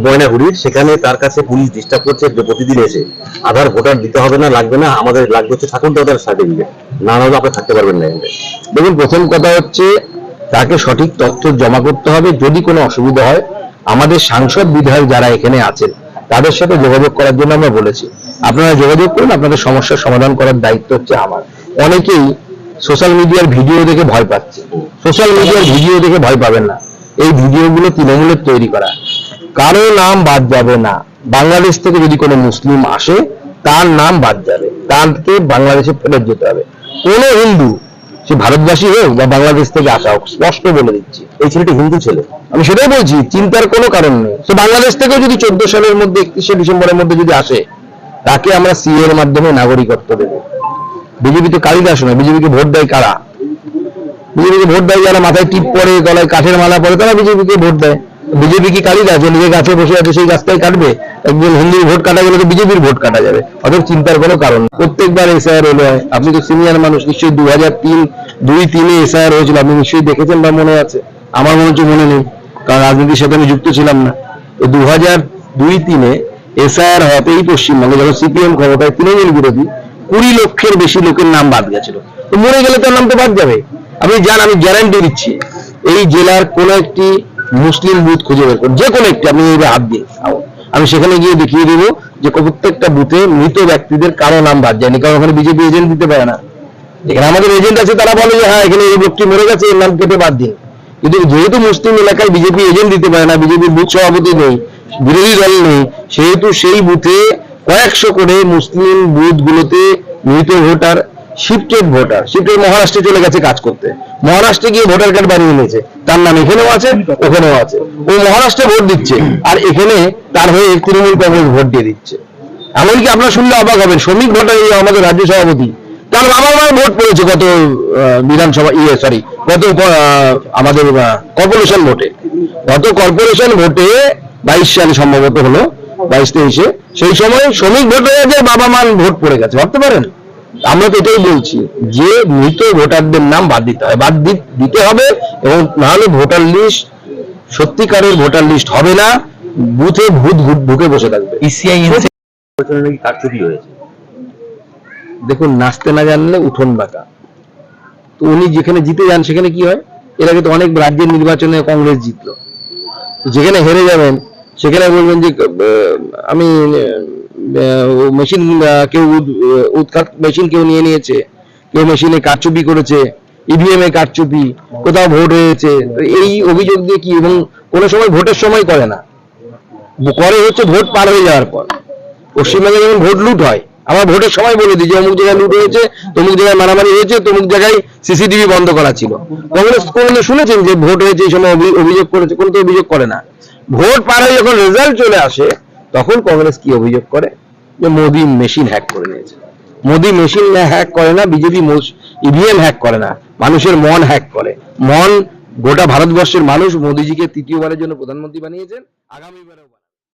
ময়নাগুড়ির সেখানে তার কাছে পুলিশ ডিস্টার্ব করছে প্রতিদিন এসে আধার ভোটার দিতে হবে না, লাগবে না, আমাদের লাগবে হচ্ছে ঠাকুরদাদার সার্টিফিকেট, না হলে আপনি থাকতে পারবেন না। দেখুন, প্রথম কথা হচ্ছে তাকে সঠিক তথ্য জমা করতে হবে। যদি কোনো অসুবিধা হয় আমাদের সাংসদ বিধায়ক যারা এখানে আছেন তাদের সাথে যোগাযোগ করার জন্য আমরা বলেছি। আপনারা যোগাযোগ করুন, আপনাদের সমস্যার সমাধান করার দায়িত্ব হচ্ছে আমার। অনেকেই সোশ্যাল মিডিয়ার ভিডিও দেখে ভয় পাচ্ছে। সোশ্যাল মিডিয়ার ভিডিও দেখে ভয় পাবেন না। এই ভিডিওগুলো তৃণমূলের তৈরি করা, কারো নাম বাদ যাবে না। বাংলাদেশ থেকে যদি কোনো মুসলিম আসে তার নাম বাদ যাবে, তাকে বাংলাদেশে ফেরত যেতে হবে। কোনো হিন্দু, সে ভারতবাসী হোক বা বাংলাদেশ থেকে আসা হোক, স্পষ্ট বলে দিচ্ছি এই ছেলেটি হিন্দু ছেলে, আমি সেটাই বলছি, চিন্তার কোনো কারণ নেই। সে বাংলাদেশ থেকে যদি 14 সালের মধ্যে 31শে ডিসেম্বরের মধ্যে যদি আসে, তাকে আমরা সিএ এর মাধ্যমে নাগরিকত্ব দেব। বিজেপি তো কালিদাস নয়, বিজেপিকে ভোট দেয় কারা? বিজেপিকে ভোট দেয় যারা মাথায় টিপ পরে, গলায় কাঠের মালা পরে, তারা বিজেপিকে ভোট দেয়। বিজেপি কি কালিদাস যে নিজে গাছে বসে আছে সেই গাছটাই কাটবে? একজন হিন্দুর ভোট কাটা গেলে তো বিজেপির ভোট কাটা যাবে। অতএব চিন্তার কোনো কারণ নেই। প্রত্যেকবার এসআইআর হলো হয়, আপনি তো সিনিয়র মানুষ, নিশ্চয়ই 2002-3 এসআইআর হয়েছিল, আপনি নিশ্চয়ই দেখেছেন বা মনে আছে। আমার মনে হচ্ছে মনে নেই, কারণ রাজনীতির সাথে আমি যুক্ত ছিলাম না। 2002-3 এসআইআর হতেই পশ্চিমবঙ্গে যখন সিপিএম ক্ষমতায়, তৃণমূল বিরোধী, 20 লক্ষের বেশি লোকের নাম বাদ গেছিল। তো মরে গেলে তার নাম তো বাদ যাবে। আপনি জান, আমি গ্যারান্টি দিচ্ছি, এই জেলার কোন একটি মুসলিম বুথ খুঁজে বের করুন, যে কোনো একটি, আপনি হাত দিয়ে, আমি সেখানে গিয়ে দেখিয়ে দেবো যে প্রত্যেকটা বুথে মৃত ব্যক্তিদের কারো নাম বাদ যায়নি। কারণ ওখানে বিজেপি এজেন্ট দিতে পারে না। এখানে আমাদের এজেন্ট আছে, তারা বলে যে হ্যাঁ এখানে এই লোকটি মরে গেছে, এর নাম কেটে বাদ দিন। কিন্তু যেহেতু মুসলিম এলাকায় বিজেপি এজেন্ট দিতে পারে না, বিজেপির বুথ সভাপতি নেই, বিরোধী দল নেই, সেহেতু সেই বুথে কয়েকশো করে মুসলিম বুথগুলোতে মৃত ভোটার, শিফটেড ভোটার, শিফটেড মহারাষ্ট্রে চলে গেছে কাজ করতে, মহারাষ্ট্রে গিয়ে ভোটার কার্ড বানিয়ে নিয়েছে, তার নাম এখানেও আছে ওখানেও আছে। ও মহারাষ্ট্রে ভোট দিচ্ছে আর এখানে তার হয়ে তৃণমূল কংগ্রেস ভোট দিয়ে দিচ্ছে। এমনকি আপনারা শুনলে অবাক হবেন, শ্রমিক ভোটার আমাদের রাজ্য সভাপতি, তার বাবা মার ভোট পড়েছে গত বিধানসভা গত আমাদের কর্পোরেশন ভোটে। গত কর্পোরেশন ভোটে 22 সালে সম্ভবত হলো, 22-23-এ, সেই সময় শ্রমিক ভোটারদের বাবা মার ভোট পড়ে গেছে। ভাবতে পারেন? আমরা তো এটাই বলছি যে মৃত ভোটারদের নাম বাদ দিতে হয়, বাদ দিতে হবে, এবং নাহলে ভোটার লিস্ট, সত্যিকারের ভোটার লিস্ট হবে না, বুথে ভূত ঢুকে বসে থাকবে। কারচুপি হয়েছে। দেখুন, নাচতে না জানলে উঠোন বাঁকা। তো উনি যেখানে জিতে যান সেখানে কি হয়? এর আগে তো অনেক রাজ্যের নির্বাচনে কংগ্রেস জিতলো। যেখানে হেরে যাবেন সেখানে বলবেন যে আমি মেশিন, কেউ উৎখাত মেশিন কেউ নিয়ে নিয়েছে, কেউ মেশিনে কারচুপি করেছে, ইভিএম এ কারচুপি, কোথাও ভোট হয়েছে, এই অভিযোগ দিয়ে কি, এবং কোনো সময় ভোটের সময় করে না, করে হচ্ছে ভোট পার হয়ে যাওয়ার পর। পশ্চিমবঙ্গে যেমন ভোট লুট হয়, আমরা ভোটের সময় বলে দিই যে অমুক জায়গায় লুট হয়েছে, তমুক জায়গায় মারামারি হয়েছে, তমুক জায়গায় সিসিটিভি বন্ধ করা ছিল। কংগ্রেস কোনদিন শুনেছেন যে ভোট হয়েছে এই সময় অভিযোগ করেছে? কোনো তো অভিযোগ করে না। ভোট পার হয়ে যখন রেজাল্ট চলে আসে তখন কংগ্রেস কি অভিযোগ করে? যে মোদি মেশিন হ্যাক করে নিয়েছে। মোদি মেশিন হ্যাক করে না, বিজেপি ইভিএম হ্যাক করে না, মানুষের মন হ্যাক করে। মন, গোটা ভারতবর্ষের মানুষ মোদিজিকে তৃতীয়বারের জন্য প্রধানমন্ত্রী বানিয়েছেন, আগামীবারেও